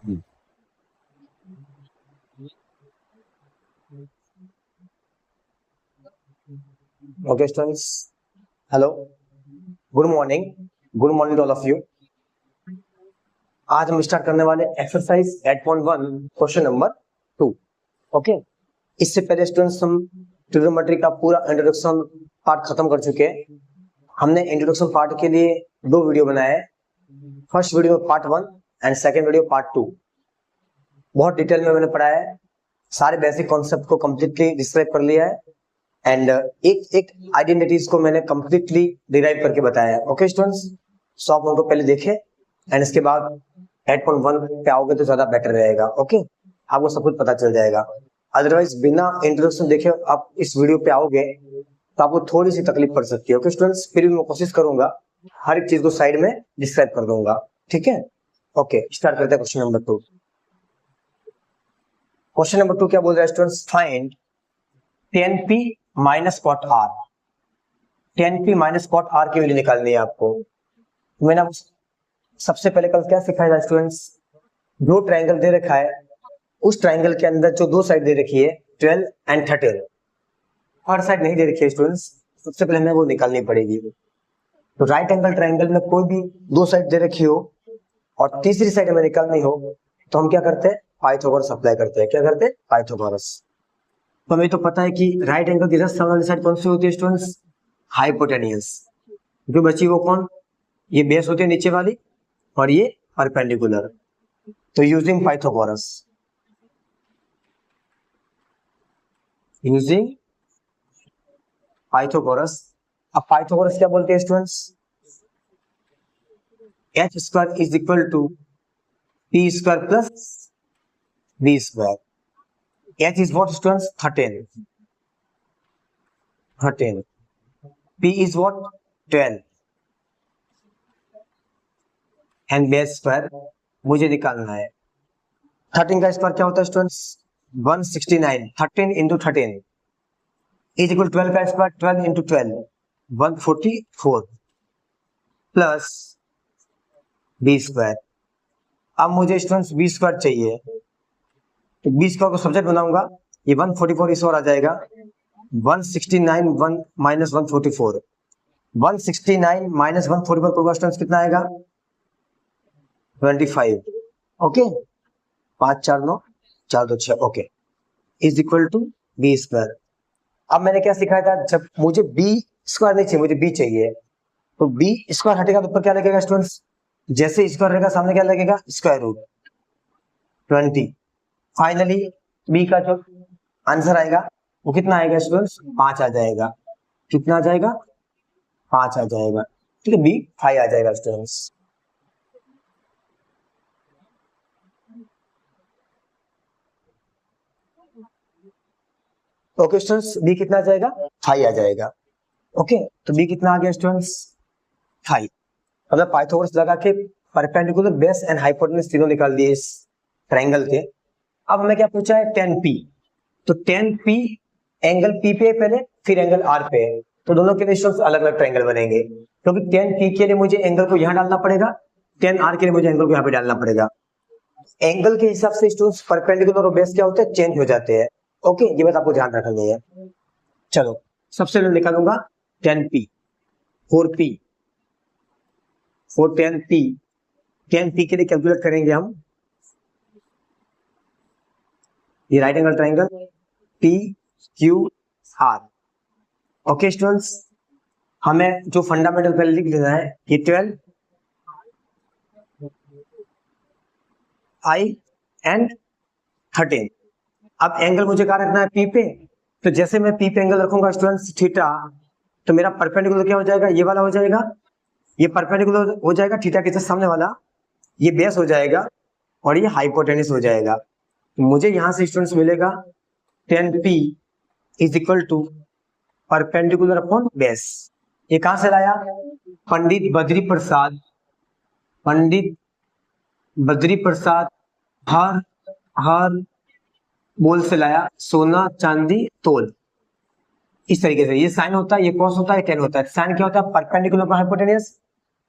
Okay, students. Hello. Good morning. Good morning to all of you. आज हम start करने वाले एक्सरसाइज 8.1 क्वेश्चन नंबर 2. ओके. इससे पहले स्टूडेंट्स हम ट्रिग्नोमेट्री का पूरा इंट्रोडक्शन पार्ट खत्म कर चुके हैं. हमने इंट्रोडक्शन पार्ट के लिए 2 वीडियो बनाए हैं. First video part 1 and second video part 2. बहुत डिटेल में मैंने पढ़ाया है. सारे बेसिक कॉन्सेप्ट को कंप्लीटली डिस्क्राइब कर लिया है एंड एक एक आइडेंटिटीज को मैंने कंप्लीटली डिराइव करके बताया है. ओके स्टूडेंट्स, सो आप उनको पहले देखें एंड इसके बाद 8.1 पे आओगे तो ज्यादा बेटर रहेगा. ओके, आपको सब कुछ पता चल जाएगा. अदरवाइज बिना इंट्रोडक्शन देखे आप इस वीडियो पे आओगे तो आपको थोड़ी सी तकलीफ पड़ सकती है. ओके स्टूडेंट्स, फिर भी मैं कोशिश करूंगा हर एक चीज को साइड में डिस्क्राइब कर दूंगा. ठीक है. ओके, स्टार्ट करते हैं क्वेश्चन नंबर 2. क्वेश्चन नंबर 2 क्या बोल रहा है students? Find 10p minus cot R. 10p minus cot R की वैल्यू निकालनी है आपको. मैंने सबसे पहले कल क्या सिखाया था स्टूडेंट्स? जो ट्रायंगल दे रखा है उस ट्रायंगल के अंदर जो दो साइड दे रखी है 12 एंड 13, हर साइड नहीं दे रखी है स्टूडेंट्स. सबसे पहले हमें वो निकालनी पड़ेगी. तो राइट एंगल ट्रायंगल में कोई भी दो साइड दे रखी हो और तीसरी साइड हमें निकालनी हो तो हम क्या करते हैं? पाइथागोरस अप्लाई करते हैं. क्या करते हैं? पाइथागोरस. तो हमें तो पता है कि राइट एंगल की जस्ट सामने वाली साइड कौन सी होती है स्टूडेंट्स? हाइपोटेनियस. जो बची वो कौन? ये बेस होती है नीचे वाली और ये परपेंडिकुलर. तो यूजिंग पाइथागोरस, यूजिंग पाइथागोरस. अब पाइथागोरस क्या बोलते हैं students? H square is equal to P square plus B square. H is what students? 13. 13. P is what? 12. And base square मुझे निकालना है. 13 का स्क्वायर क्या होता है students? 169. 13 into 13 is equal to 12 का square 12 into 12 144 plus B square. अब मुझे स्टूडेंट्स बी स्क्वायर चाहिए तो बी स्क्वायर को सब्जेक्ट बनाऊंगा. ये 144 इस और आ जाएगा. 169 1 माइनस 144. 169 माइनस 144 स्टूडेंट्स कितना आएगा? 25. Okay, 5 4 9 4 2 6. Okay, is equal to B square. अब मैंने क्या सिखाया था? जब मुझे बी स्क्वायर नहीं चाहिए, मुझे बी चाहिए, तो बी स्क्वायर हटेगा तो ऊपर क्या लगेगा स्टूडेंट्स? जैसे स्क्वायर रहेगा सामने क्या लगेगा? Square root 20. फाइनली बी का जो आंसर आएगा वो कितना आएगा स्टूडेंट्स? 5 आ जाएगा. कितना आ जाएगा? 5 आ जाएगा. ठीक है, बी 5 आ जाएगा स्टूडेंट्स. ओके स्टूडेंट्स, बी कितना आ जाएगा? 5 आ जाएगा. ओके, तो बी कितना आ गया स्टूडेंट्स? 5. मतलब पाइथागोरस लगा के परपेंडिकुलर, बेस एंड हाइपोटेन्यूज तीनों निकाल दिए इस ट्रायंगल के. अब हमें क्या पूछा है? 10p. तो 10p एंगल p पे पहले, फिर एंगल r पे है, तो दोनों के लिए स्टूडेंट्स अलग अलग ट्रायंगल बनेंगे. क्योंकि 10p के लिए मुझे एंगल को यहाँ डालना पड़ेगा, 10r के लिए मुझे एंगल को यहाँ पे डालना पड़ेगा. एंगल के हिसाब से स्टूडेंट्स परपेंडिकुलर और बेस क्या होते हैं? चेंज हो जाते हैं. ओके, ये बात आपको ध्यान रखनी है. चलो, सबसे पहले निकालूंगा 10p. 4p for 10p. 10p के लिए कैलकुलेट करेंगे हम ये right angle triangle P Q R. Okay students, हमें जो फंडामेंटल पहले लिख लेना है, ये 12 आई एंड 13. अब एंगल मुझे कहाँ रखना है? पी पे. तो जैसे मैं पी पे एंगल रखूंगा स्टूडेंट्स थीटा, तो मेरा परपेंडिकुलर क्या हो जाएगा? ये वाला हो जाएगा. ये परपेंडिकुलर हो जाएगा थीटा के सामने वाला, ये बेस हो जाएगा और ये हाइपोटेन्यूज हो जाएगा. तो मुझे यहां से स्टूडेंट्स मिलेगा 10p is equal to perpendicular upon base. ये कहां से लाया? पंडित बद्री प्रसाद. पंडित बद्री प्रसाद हर हर बोल से लाया, सोना चांदी तोल. इस तरीके से ये साइन होता है, ये कॉस होता है, टेन होता है. साइन क्या होता है? Perpendicular upon hypotenuse.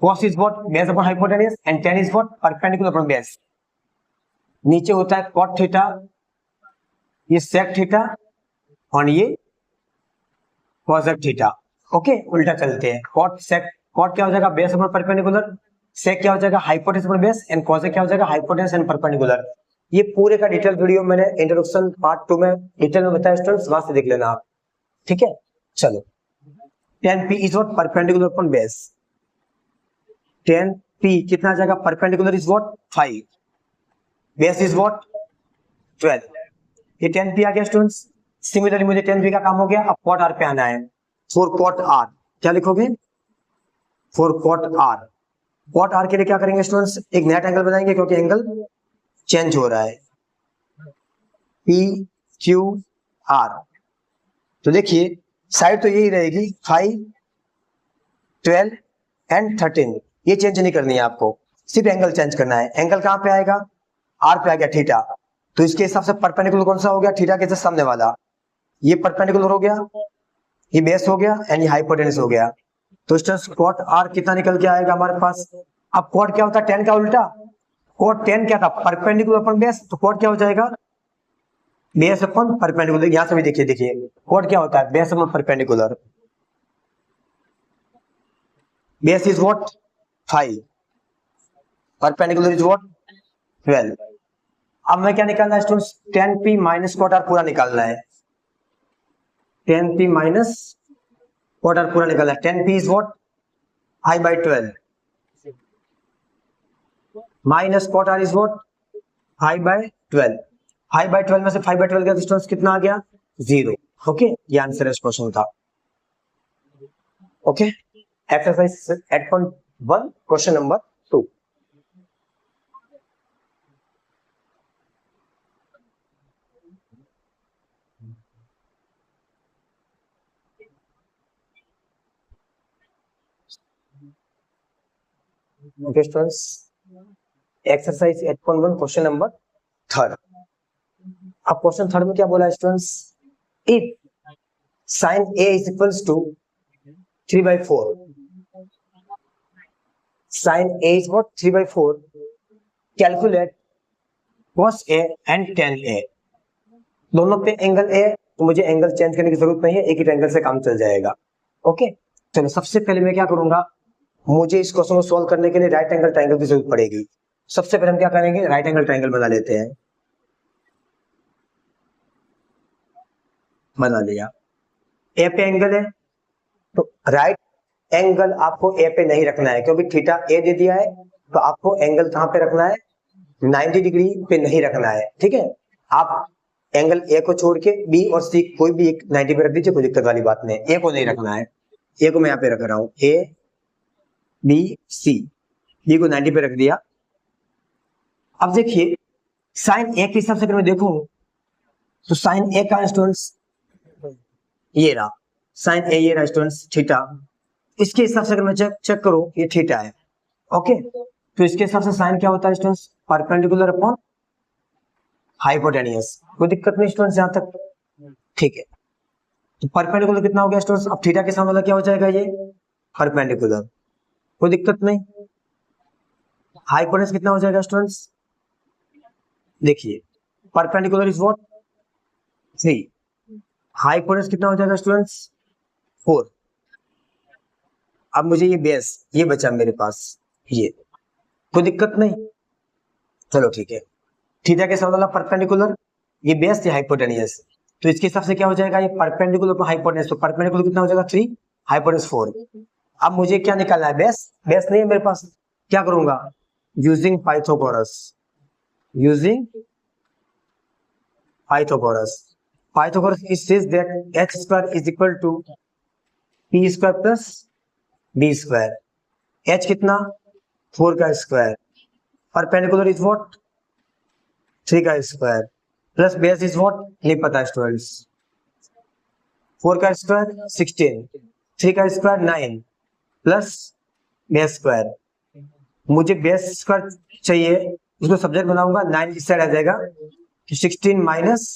cos is what? Base upon hypotenuse. and tan is what? Perpendicular upon base. नीचे होता है कॉट थीटा, ये सेक थीटा और ये कॉसेक थीटा। ओके, उल्टा चलते हैं। कॉट सेक, कॉट क्या हो जाएगा बेस अपॉन परपेंडिकुलर, सेक क्या हो जाएगा hypotenuse upon base and cosec क्या हो जाएगा हाइपोटेनस एंड परपेंडिकुलर। ये पूरे का डिटेल वीडियो मैंने इंट्रोडक्शन पार्ट 2 में डिटेल में बताया स्टूडेंट्स, वहां से देख लेना आप। ठीक है, चलो। tan p is what perpendicular upon base, tan p कितना आ जाएगा perpendicular is what 5, base is what 12। ये tan p आ गया स्टूडेंट्स। सिमिलरली मुझे tan p का काम हो गया, अब cot r पे आना है। फॉर cot r क्या लिखोगे, for cot r, cot r के लिए क्या करेंगे स्टूडेंट्स, एक नया एंगल बनाएंगे क्योंकि एंगल चेंज हो रहा है, p q r। तो देखिए साइड तो यही रहेगी 5, 12 एंड 13, ये चेंज नहीं करनी है आपको, सिर्फ एंगल चेंज करना है। एंगल कहां पे आएगा, r पे आ गया थीटा, तो इसके हिसाब से परपेंडिकुलर कौन सा हो गया, थीटा के जस्ट सामने वाला, ये परपेंडिकुलर हो गया, ये बेस हो गया एंड ये हाइपोटेनस हो गया। तो स्टूडेंट्स cot r कितना निकल के आएगा हमारे पास। अब cot क्या होता है tan का उल्टा, cot tan क्या था परपेंडिकुलर अपॉन बेस, तो cot क्या हो जाएगा बेस अपॉन परपेंडिकुलर। यहां से भी देखिए, देखिए cot क्या होता है base upon perpendicular, base is what 5, perpendicular is what 12। अब मैं क्या निकालना है students, tan p minus cot r पूरा निकालना है, tan p minus cot r पूरा निकालना है। tan p is what 5 by 12 minus cot r is what 5 by 12। 5 by 12 में से 5 by 12 का डिस्टेंस कितना आ गया 0। ओके, ये आंसर है इस क्वेश्चन का। Okay, exercise 8.1 question number 2। Okay students, exercise 8.1 question number 3। अब क्वेश्चन 3 में क्या बोला है students, if sin a is equals to 3 by 4, sin a is what 3 by 4, calculate cos a and tan a। दोनों पे एंगल a, तो मुझे angle change करने की जरूरत नहीं है, एक ही एंगल से काम चल जाएगा। ओके, चलो सबसे पहले मैं क्या करूंगा, मुझे इस क्वेश्चन को सॉल्व करने के लिए राइट एंगल ट्रायंगल की जरूरत पड़ेगी। सबसे पहले हम क्या करेंगे, राइट एंगल ट्रायंगल बना लेते हैं। बना लिया, ए पे एंगल है, तो राइट एंगल आपको ए पे नहीं रखना है क्योंकि थीटा ए दे दिया है, तो आपको एंगल कहां पे रखना है 90 डिग्री पे नहीं रखना है। ठीक है, आप एंगल ए को छोड़ के बी और सी कोई भी एक 90 पे रख दीजिए, कोई दिक्कत वाली बात नहीं। ए को नहीं रखना है, ए को मैं यहाँ पे रख रहा हूँ, ए बी सी, बी को 90 पे रख दिया। अब देखिए साइन ए के हिसाब से अगर मैं देखूं तो साइन ए का स्टूडेंट्स ये रहा, साइन ए ये रहा स्टूडेंट्स थीटा, इसके हिसाब से अगर मैं चेक करूं ये थीटा है। ओके, तो इसके हिसाब से साइन क्या होता है स्टूडेंट्स परपेंडिकुलर अपॉन हाइपोटेनियस। कोई दिक्कत नहीं स्टूडेंट्स यहां तक, ठीक है। तो परपेंडिकुलर कितना हो गया स्टूडेंट्स, अब थीटा के सामने वाला क्या हो जाएगा ये परपेंडिकुलर, कोई दिक्कत नहीं। हाइपोटेनस कितना हो जाएगा स्टूडेंट्स, देखिए परपेंडिकुलर इज व्हाट 3, हाइपोटेनस कितना हो जाएगा स्टूडेंट्स 4। अब मुझे ये बेस ये बचा मेरे पास, ये कोई दिक्कत नहीं, चलो ठीक है। थीटा के सामने वाला परपेंडिकुलर, ये बेस या हाइपोटेनियस, तो इसके हिसाब से क्या हो जाएगा ये परपेंडिकुलर पर हाइपोटेनस, तो परपेंडिकुलर कितना हो जाएगा 3, हाइपोटेनस 4। अब मुझे क्या निकालना है बेस, बेस नहीं है मेरे पास, क्या करूंगा using Pythagoras, using Pythagoras. Pythagoras says that h square is equal to p square plus b square। h कितना 4 का स्क्वायर, परपेंडिकुलर इज व्हाट 3 का square, plus base is what नहीं पता स्टूडेंट्स, 4 का स्क्वायर 16, 3 का स्क्वायर 9 प्लस बेस स्क्वायर। मुझे base square चाहिए, उसको सब्जेक्ट बनाऊंगा, 9 इस साइड आ जाएगा, 16 माइनस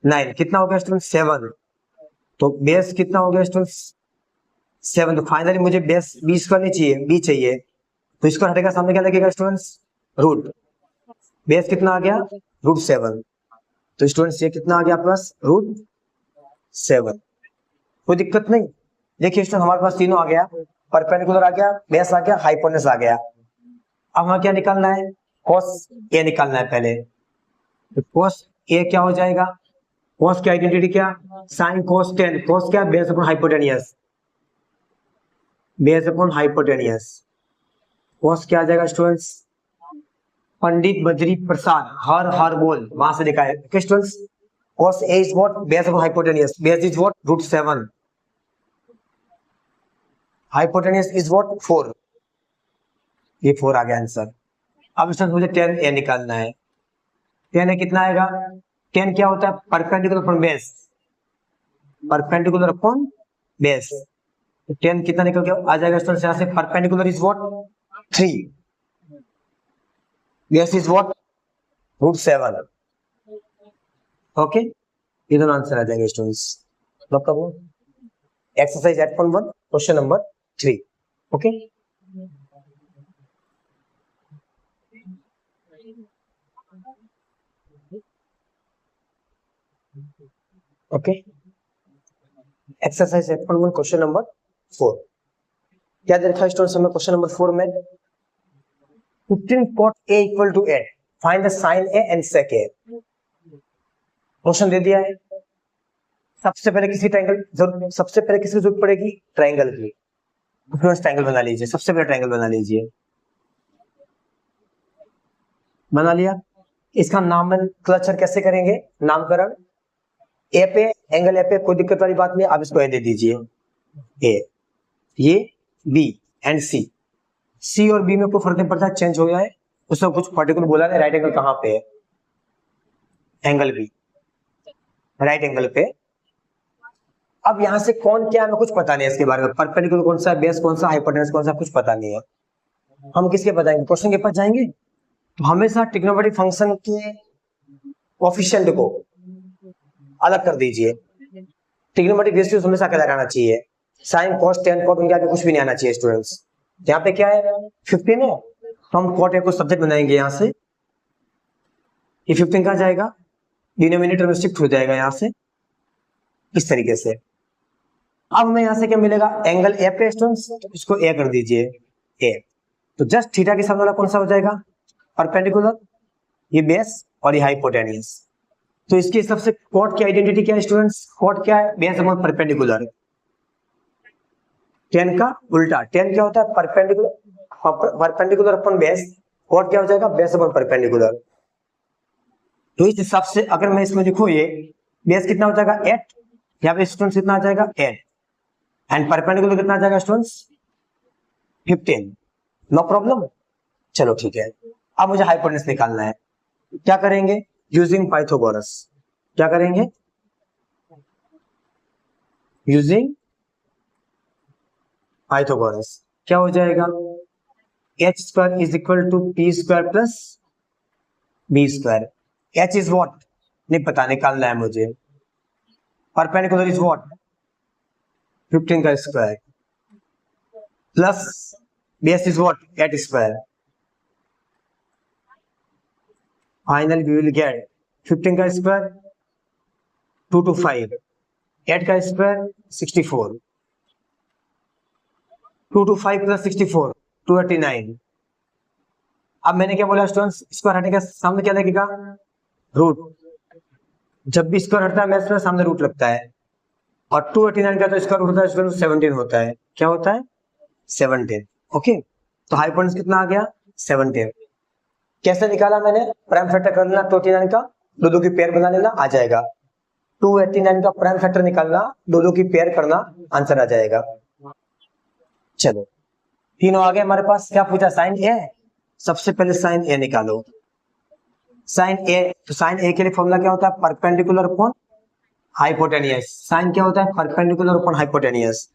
9 कितना हो गया स्टूडेंट 7, तो बेस कितना हो गया स्टूडेंट 7। तो फाइनली मुझे बेस बी स्क्वायर नहीं चाहिए, बी चाहिए, तो इसको हटेगा सामने क्या लगेगा स्टूडेंट्स रूट, बेस कितना आ गया, √7। तो स्टूडेंट्स ये कितना आ गया आपके पास, √7। कोई दिक्कत नहीं। देखिए स्टूडेंट हमारे पास तीनों आ गया, परपेंडिकुलर आ गया, बेस आ गया, हाइपोटेनस आ गया। अब हमें क्या निकालना है, कॉस ए निकालना है पहले। तो कॉस ए क्या हो जाएगा, कॉस की आइडेंटिटी क्या, साइन कॉस टेन। कॉस क्या, base upon hypotenuse, base upon hypotenuse. Cos क्या आ जाएगा स्टूडेंट्स, पंडित बद्री प्रसाद हर हर बोल, वहां से लिखा है students. cos a is what, base of hypotenuse, base is what, √7, hypotenuse is what, 4, ये 4 आ गया आंसर। अब स्टूडेंट्स मुझे tan a निकालना है। tan a कितना आएगा, tan क्या होता है, perpendicular upon base, perpendicular upon base. तो tan कितना निकल के आ जाएगा स्टूडेंट्स यहाँ से, perpendicular is what, 3, base is what, √7। Okay, ये दोनों आंसर आ जाएंगे students. Exercise 8.1 question number 3। Okay, okay, exercise 8.1 question number 4। क्या दे रखा है स्टूडेंट्स हमें क्वेश्चन नंबर 4 में, 15 cot a equal to 8, find the sine a and sec a। Question दे दिया है। सबसे पहले किसी ट्रायंगल, सबसे पहले किसकी जरूरत पड़ेगी, ट्रायंगल की। ट्रायंगल बना लीजिए, सबसे पहले ट्रायंगल बना लीजिए। बना लिया, इसका नामकरण कैसे करेंगे, नामकरण। ए पे, एंगल ए पे कोई दिक्कत वाली बात नहीं, आप इसको ए दे दीजिए, ए, ये बी एंड सी। सी और बी में कोई फर्क नहीं पड़ता, चेंज हो गया है, उसमें कुछ पर्टिकुलर बोला है, राइट एंगल कहां पे है, एंगल बी, राइट एंगल पे। अब यहां से कौन क्या, हमें कुछ पता नहीं है इसके बारे में, परपेंडिकुलर कौन सा, बेस कौन सा, हाइपोटेनस कौन सा, कुछ पता नहीं है। हम किसके पास जाएंगे, क्वेश्चन के पास जाएंगे। तो हमेशा ट्रिग्नोमेट्रिक फंक्शन के कोएफिशिएंट को अलग कर दीजिए। ट्रिग्नोमेट्रिक रेशियोज हमेशा क्या लगाना चाहिए, साइन कॉस टेन कॉट, उनके आगे कुछ भी नहीं आना चाहिए स्टूडेंट्स। यहाँ पे क्या है, 15 है, तो हम कॉट ए को सब्जेक्ट बनाएंगे यहाँ से, ये 15 कहाँ जाएगा, डिनोमिनेटर में शिफ्ट हो जाएगा यहाँ से, इस तरीके से। अब हमें यहाँ से क्या मिलेगा, एंगल ए पे स्टूडेंट्स, तो इसको ए कर दीजिए, ए। तो जस्ट थीटा के सामने वाला कौन सा हो जाएगा, परपेंडिकुलर, ये बेस और ये हाइपोटेनियस। तो इसके हिसाब से कॉट की आइडेंटिटी क्या है स्टूडेंट्स, कॉट क्या है, बेस अपॉन परपेंडिकुलर। टेन का उल्टा, टेन क्या होता है, perpendicular, perpendicular upon base, cot क्या हो जाएगा, बेस अपॉन परपेंडिकुलर। तो इस हिसाब से अगर मैं इसमें लिखूं, ये बेस कितना हो जाएगा 8, यहाँ पे स्टूडेंट्स कितना आ जाएगा 8, एंड परपेंडिकुलर कितना आ जाएगा स्टूडेंट्स 15। नो प्रॉब्लम, चलो ठीक है। अब मुझे हाइपोटेनस निकालना है, क्या करेंगे, यूजिंग पाइथागोरस। क्या करेंगे, यूजिंग पाइथागोरस। क्या हो जाएगा, h² is equal to p² plus b²। h is what, नहीं पता, निकालना है मुझे। परपेंडिकुलर इज व्हाट, 15 का square, plus base is what, 8²। Final we will get 15 का स्क्वायर 2 to 5, 8 का स्क्वायर 64, 2 to 5 प्लस 64 289। अब मैंने क्या बोला स्टूडेंट्स, स्क्वायर हटने के सामने क्या लगेगा, रूट। जब भी स्क्वायर हटता है मैथ्स में सामने रूट लगता है, और 289 का तो स्क्वायर रूट होता है स्टूडेंट 17 होता है। क्या होता है, 17। ओके, तो हाइपोटेनस कितना आ गया, 17। कैसे निकाला मैंने, प्राइम फैक्टर कर लेना 289 का, दो की पेयर बना लेना, आ जाएगा। 289 का प्राइम फैक्टर निकालना, दो की पेयर करना, आंसर आ जाएगा। चलो तीनों आ गए हमारे पास। क्या पूछा, साइन ए, सबसे पहले साइन ए निकालो। साइन ए, तो साइन ए के लिए फॉर्मूला क्या होता है, परपेंडिकुलर अपॉन हाइपोटेनियस। साइन क्या होता है, परपेंडिकुलर अपॉन हाइपोटेनियस।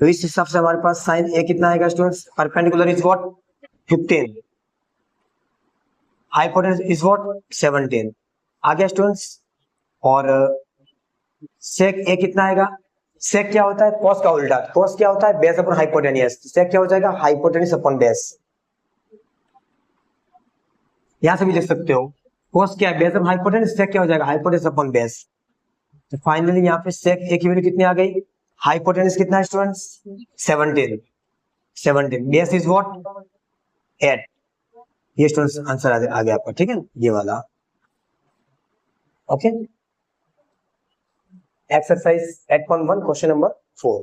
तो इस हिसाब से हमारे पास साइन ए कितना आएगा students, perpendicular is what 15, hypotenuse is what 17 आ गया स्टूडेंट्स। और सेक ए कितना आएगा, सेक क्या होता है, कॉस का उल्टा, कॉस क्या होता है, बेस अपॉन हाइपोटेनियस। सेक क्या हो जाएगा, हाइपोटेनियस अपॉन बेस। यहां से भी लिख सकते हो कोस क्या है, बेस ऑफ हाइपोटेनस, सेक क्या हो जाएगा, हाइपोटेनस अपॉन बेस। तो फाइनली यहाँ पे सेक ए की वैल्यू कितनी आ गई, हाइपोटेनस कितना है स्टूडेंट्स 17, 17, बेस इज व्हाट 8। ये स्टूडेंट्स आंसर आ गया आपका, ठीक है ये वाला। Okay, exercise 8.1 question number 4।